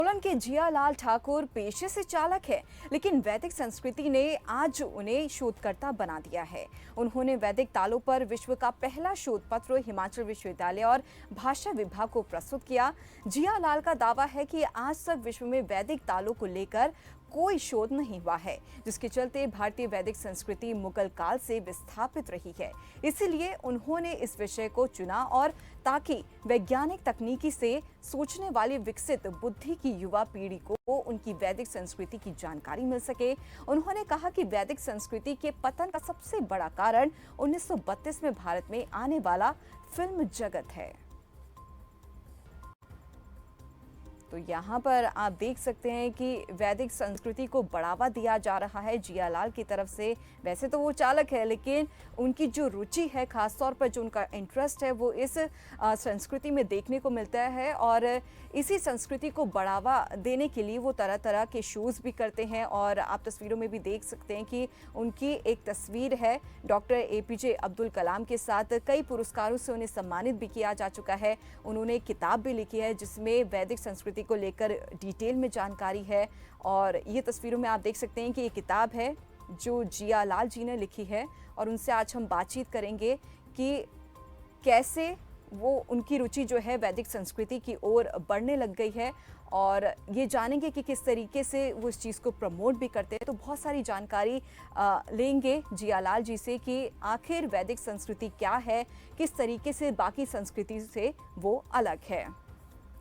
सोलन के जियालाल ठाकुर पेशे से चालक है, लेकिन वैदिक संस्कृति ने आज उन्हें शोधकर्ता बना दिया है। उन्होंने वैदिक तालों पर विश्व का पहला शोध पत्र हिमाचल विश्वविद्यालय और भाषा विभाग को प्रस्तुत किया। जियालाल का दावा है कि आज तक विश्व में वैदिक तालों को लेकर कोई शोध नहीं हुआ है, जिसके चलते भारतीय वैदिक संस्कृति मुगल काल से विस्थापित रही है। इसीलिए उन्होंने इस विषय को चुना और ताकि वैज्ञानिक तकनीकी से सोचने वाली विकसित बुद्धि की युवा पीढ़ी को उनकी वैदिक संस्कृति की जानकारी मिल सके। उन्होंने कहा कि वैदिक संस्कृति के पतन का सबसे बड़ा कारण 1932 में भारत में आने वाला फिल्म जगत है। तो यहाँ पर आप देख सकते हैं कि वैदिक संस्कृति को बढ़ावा दिया जा रहा है जियालाल की तरफ से। वैसे तो वो चालक है, लेकिन उनकी जो रुचि है, खासतौर पर जो उनका इंटरेस्ट है, वो इस संस्कृति में देखने को मिलता है और इसी संस्कृति को बढ़ावा देने के लिए वो तरह तरह के शोज़ भी करते हैं। और आप तस्वीरों में भी देख सकते हैं कि उनकी एक तस्वीर है डॉक्टर APJ अब्दुल कलाम के साथ। कई पुरस्कारों से उन्हें सम्मानित भी किया जा चुका है। उन्होंने एक किताब भी लिखी है जिसमें वैदिक संस्कृति को लेकर डिटेल में जानकारी है। और ये तस्वीरों में आप देख सकते हैं कि ये किताब है जो जियालाल जी ने लिखी है और उनसे आज हम बातचीत करेंगे कि कैसे वो उनकी रुचि जो है वैदिक संस्कृति की ओर बढ़ने लग गई है और ये जानेंगे कि किस तरीके से वो इस चीज़ को प्रमोट भी करते हैं। तो बहुत सारी जानकारी लेंगे जियालाल जी से कि आखिर वैदिक संस्कृति क्या है, किस तरीके से बाकी संस्कृति से वो अलग है।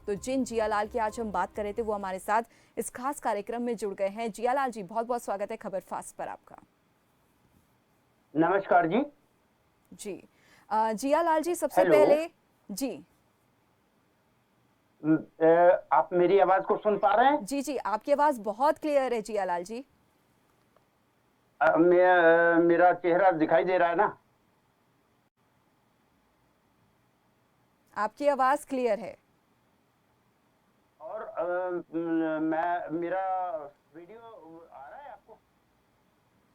तो जिन जियालाल की आज हम बात कर रहे थे वो हमारे साथ इस खास कार्यक्रम में जुड़ गए हैं। जियालाल जी, बहुत बहुत स्वागत है खबर फास्ट पर आपका। नमस्कार जी। जी जियालाल जी, सबसे हेलो। पहले जी आप मेरी आवाज को सुन पा रहे हैं? जी जी, आपकी आवाज बहुत क्लियर है जियालाल जी। मेरा चेहरा दिखाई दे रहा है ना? आपकी आवाज क्लियर है और मेरा वीडियो आ रहा है आपको?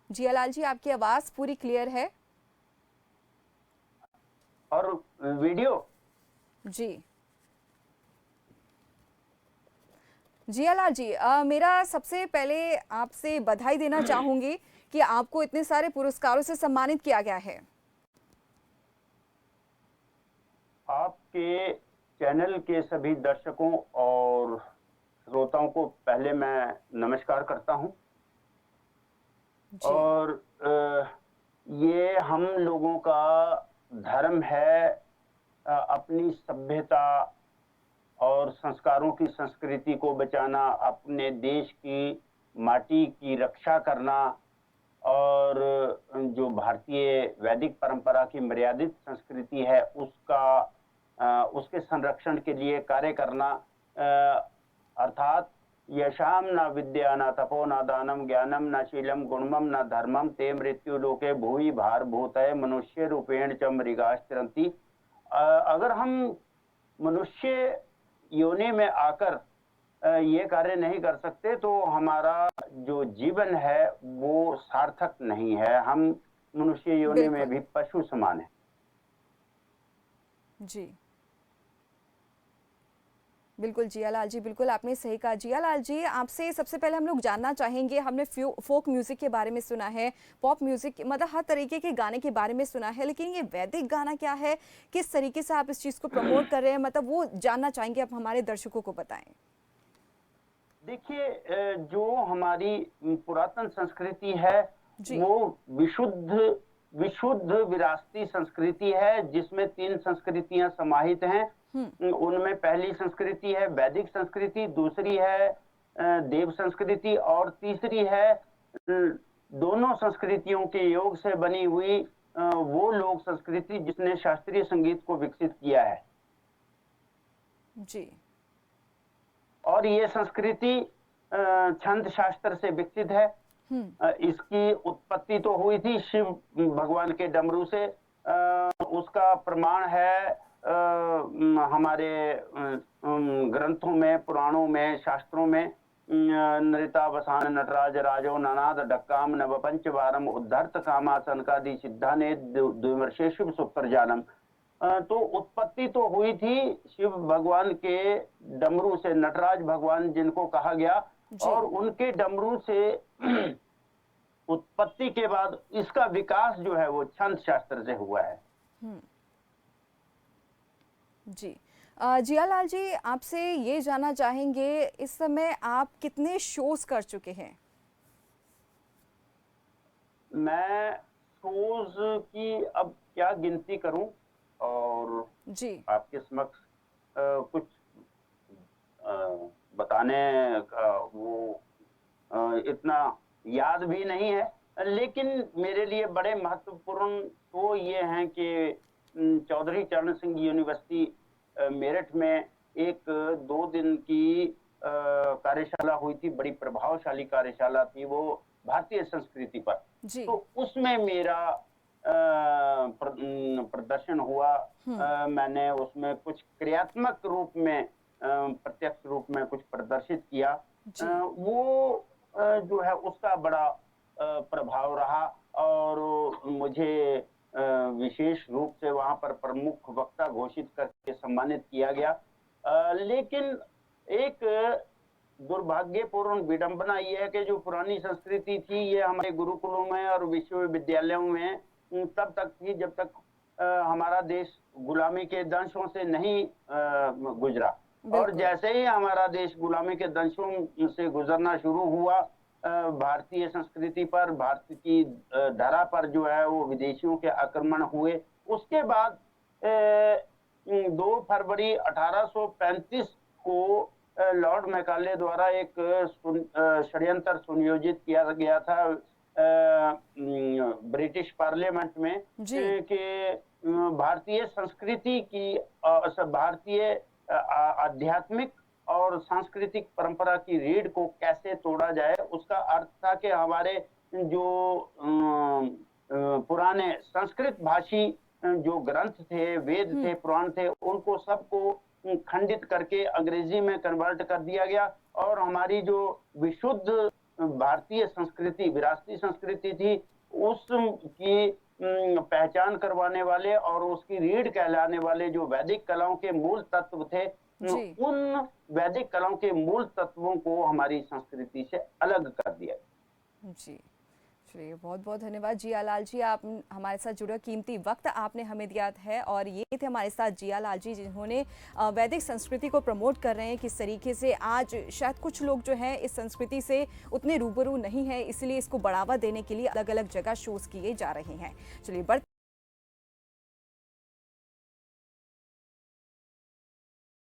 जियालाल जी, आपकी आवाज पूरी क्लियर है। और वीडियो? जी जियालाल जी, मेरा सबसे पहले आपसे बधाई देना चाहूंगी कि आपको इतने सारे पुरस्कारों से सम्मानित किया गया है। आपके चैनल के सभी दर्शकों और श्रोताओं को पहले मैं नमस्कार करता हूं। और ये हम लोगों का धर्म है अपनी सभ्यता और संस्कारों की संस्कृति को बचाना, अपने देश की माटी की रक्षा करना और जो भारतीय वैदिक परंपरा की मर्यादित संस्कृति है उसके संरक्षण के लिए कार्य करना। अर्थात यशाम न विद्या न तपो न दानम ज्ञानम न शीलम गुणमम न धर्मम ते मृत्यु लोके भूयि भार भूतय मनुष्य रूपेण च मृगाश्चरन्ति। अगर हम मनुष्य योनि में आकर ये कार्य नहीं कर सकते तो हमारा जो जीवन है वो सार्थक नहीं है। हम मनुष्य योनि में भी पशु समान है। जी बिल्कुल जियालाल जी, बिल्कुल आपने सही कहा। जियालाल जी, आपसे सबसे पहले हम लोग जानना चाहेंगे, हमने फोक म्यूजिक के बारे में सुना है, पॉप म्यूजिक, मतलब हर तरीके के गाने के बारे में सुना है, लेकिन ये वैदिक गाना क्या है, किस तरीके से आप इस चीज को प्रमोट कर रहे हैं, मतलब वो जानना चाहेंगे, आप हमारे दर्शकों को बताएं। देखिए, जो हमारी पुरातन संस्कृति है वो विशुद्ध विरासती संस्कृति है जिसमें 3 संस्कृतियां समाहित हैं। उनमें पहली संस्कृति है वैदिक संस्कृति, दूसरी है देव संस्कृति और तीसरी है दोनों संस्कृतियों के योग से बनी हुई वो लोक संस्कृति जिसने शास्त्रीय संगीत को विकसित किया है। जी। और ये संस्कृति छंद शास्त्र से विकसित है। इसकी उत्पत्ति तो हुई थी शिव भगवान के डमरू से। उसका प्रमाण है हमारे ग्रंथों में, पुराणों में, शास्त्रों में। नृतावसान नटराज राजो ननाद डक्काम नवपंच वारम उद्धर्त कामा सनकादि सिद्धा ने द्विमर्षे शुभ सुप्रजानम। तो उत्पत्ति तो हुई थी शिव भगवान के डमरू से, नटराज भगवान जिनको कहा गया, जी। और उनके डमरू से उत्पत्ति के बाद इसका विकास जो है वो छंद शास्त्र से हुआ है। जी। जियालाल जी, आपसे ये जानना चाहेंगे, इस समय आप कितने शोज़ कर चुके हैं? मैं शोज़ की अब क्या गिनती करूं, और जी। आपके समक्ष कुछ अ, बताने का वो इतना याद भी नहीं है, लेकिन मेरे लिए बड़े महत्वपूर्ण तो ये हैं कि चौधरी चरण सिंह यूनिवर्सिटी मेरठ में एक 2 दिन की कार्यशाला हुई थी, बड़ी प्रभावशाली कार्यशाला थी वो भारतीय संस्कृति पर। जी। तो उसमें मेरा प्रदर्शन हुआ। मैंने उसमें कुछ क्रियात्मक रूप में प्रत्यक्ष रूप में कुछ प्रदर्शित किया। जी। वो जो है उसका बड़ा प्रभाव रहा, और मुझे विशेष रूप से वहाँ पर प्रमुख वक्ता घोषित करके सम्मानित किया गया। लेकिन एक दुर्भाग्यपूर्ण विडंबना ये है कि जो पुरानी संस्कृति थी ये हमारे गुरुकुलों में और विश्वविद्यालयों में तब तक थी जब तक हमारा देश गुलामी के दंशों से नहीं गुजरा। और बिल्कुल। जैसे ही हमारा देश गुलामी के दंशों से गुजरना शुरू हुआ, भारतीय संस्कृति पर, भारत की धरा पर जो है वो विदेशियों के आक्रमण हुए। उसके बाद 2 फरवरी 1835 को लॉर्ड मैकाले द्वारा एक षड्यंत्र सुनियोजित किया गया था ब्रिटिश पार्लियामेंट में, जी। कि भारतीय संस्कृति की भारतीय आध्यात्मिक और सांस्कृतिक परंपरा की रीढ़ को कैसे तोड़ा जाए। उसका अर्थ था कि हमारे जो पुराने संस्कृत भाषी जो ग्रंथ थे, वेद थे, पुराण थे, उनको सबको खंडित करके अंग्रेजी में कन्वर्ट कर दिया गया, और हमारी जो विशुद्ध भारतीय संस्कृति, विरासती संस्कृति थी, उसकी पहचान करवाने वाले और उसकी रीढ़ कहलाने वाले जो वैदिक कलाओं के मूल तत्व थे, जी। उन वैदिक कलाओं के मूल तत्वों को हमारी संस्कृति से अलग कर दिया। जी। चलिए, बहुत-बहुत धन्यवाद जियालाल जी, आप हमारे साथ जुड़े, कीमती वक्त आपने हमें दिया है। और ये थे हमारे साथ जियालाल जी, जिन्होंने वैदिक संस्कृति को प्रमोट कर रहे हैं। किस तरीके से आज शायद कुछ लोग जो हैं इस संस्कृति से उतने रूबरू नहीं है, इसलिए इसको बढ़ावा देने के लिए अलग-अलग जगह शोज़ किए जा रहे हैं। चलिए, बढ़ते